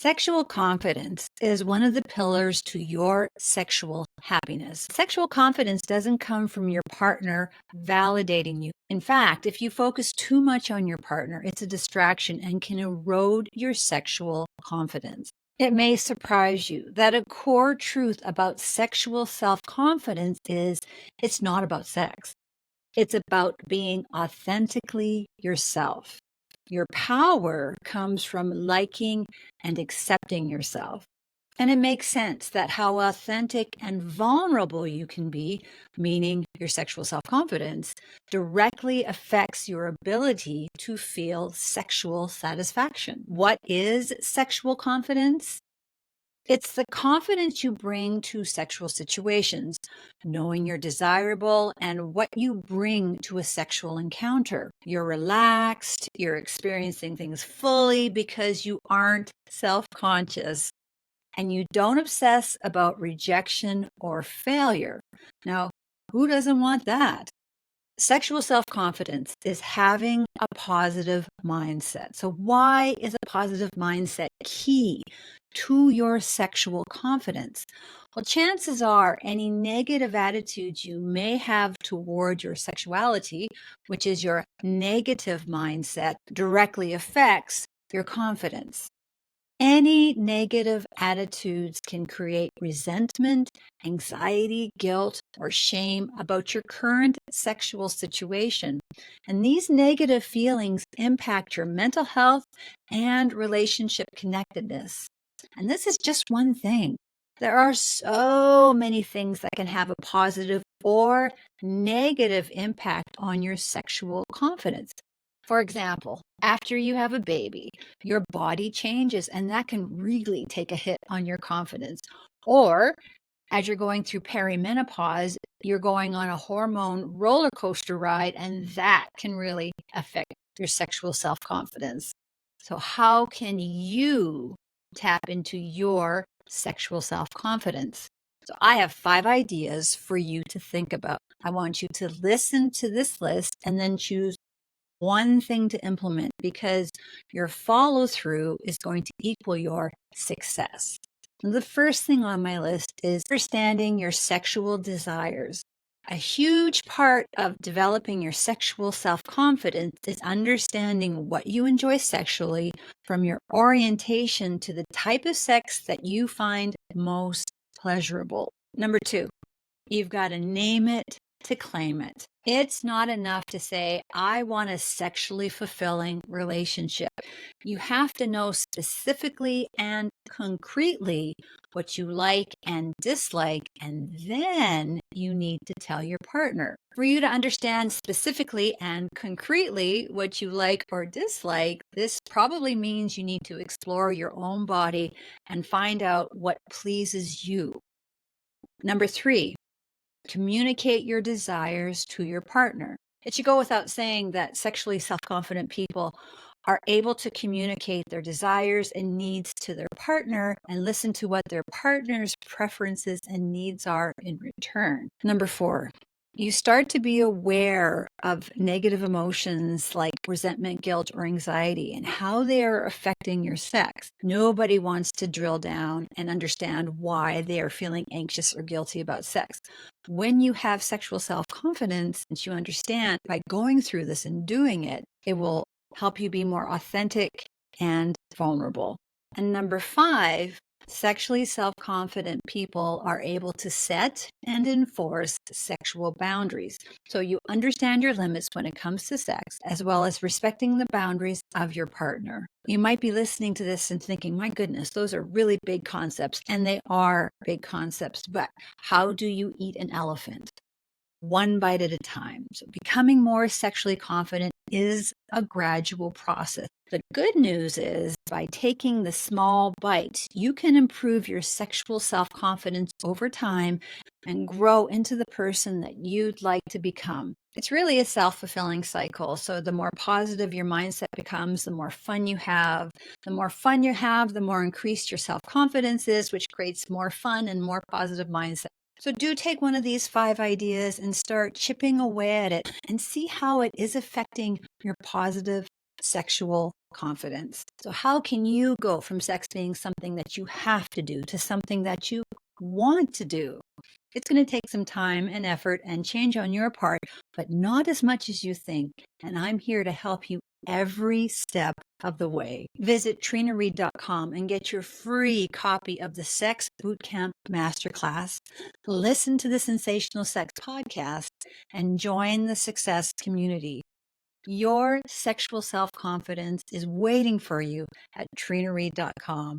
Sexual confidence is one of the pillars to your sexual happiness. Sexual confidence doesn't come from your partner validating you. In fact, if you focus too much on your partner, it's a distraction and can erode your sexual confidence. It may surprise you that a core truth about sexual self confidence is it's not about sex, it's about being authentically yourself. Your power comes from liking and accepting yourself. And it makes sense that how authentic and vulnerable you can be, meaning your sexual self confidence, directly affects your ability to feel sexual satisfaction. What is sexual confidence? It's the confidence you bring to sexual situations, knowing you're desirable and what you bring to a sexual encounter. You're relaxed, you're experiencing things fully because you aren't self-conscious, and you don't obsess about rejection or failure. Now, who doesn't want that? Sexual self-confidence is having a positive mindset. So why is a positive mindset key to your sexual confidence? Well, chances are any negative attitudes you may have toward your sexuality, which is your negative mindset, directly affects your confidence. Any negative attitudes can create resentment, anxiety, guilt, or shame about your current sexual situation. And these negative feelings impact your mental health and relationship connectedness. And this is just one thing. There are so many things that can have a positive or negative impact on your sexual confidence. For example, after you have a baby, your body changes, and that can really take a hit on your confidence. Or as you're going through perimenopause, you're going on a hormone roller coaster ride, and that can really affect your sexual self confidence. So, how can you tap into your sexual self confidence? So, I have 5 ideas for you to think about. I want you to listen to this list and then choose one thing to implement, because your follow through is going to equal your success. And the first thing on my list is understanding your sexual desires. A huge part of developing your sexual self confidence is understanding what you enjoy sexually, from your orientation to the type of sex that you find most pleasurable. Number 2, you've got to name it to claim it. It's not enough to say, I want a sexually fulfilling relationship. You have to know specifically and concretely what you like and dislike, and then you need to tell your partner. For you to understand specifically and concretely what you like or dislike, this probably means you need to explore your own body and find out what pleases you. Number 3, communicate your desires to your partner. It should go without saying that sexually self confident people are able to communicate their desires and needs to their partner and listen to what their partner's preferences and needs are in return. Number 4, you start to be aware of negative emotions like resentment, guilt, or anxiety and how they are affecting your sex. Nobody wants to drill down and understand why they are feeling anxious or guilty about sex. When you have sexual self-confidence, and you understand by going through this and doing it, it will help you be more authentic and vulnerable. And number 5, sexually self-confident people are able to set and enforce sexual boundaries. So you understand your limits when it comes to sex, as well as respecting the boundaries of your partner. You might be listening to this and thinking, my goodness, those are really big concepts. And they are big concepts, but how do you eat an elephant? One bite at a time. So becoming more sexually confident is a gradual process. The good news is by taking the small bites, you can improve your sexual self-confidence over time and grow into the person that you'd like to become. It's really a self-fulfilling cycle. So the more positive your mindset becomes, the more fun you have. The more fun you have, the more increased your self-confidence is, which creates more fun and more positive mindset. So do take one of these 5 ideas and start chipping away at it and see how it is affecting your positive sexual confidence. So how can you go from sex being something that you have to do to something that you want to do? It's going to take some time and effort and change on your part, but not as much as you think. And I'm here to help you every step of the way. Visit trinareed.com and get your free copy of the Sex Bootcamp Masterclass. Listen to the Sensational Sex podcast and join the success community. Your sexual self-confidence is waiting for you at trinareed.com.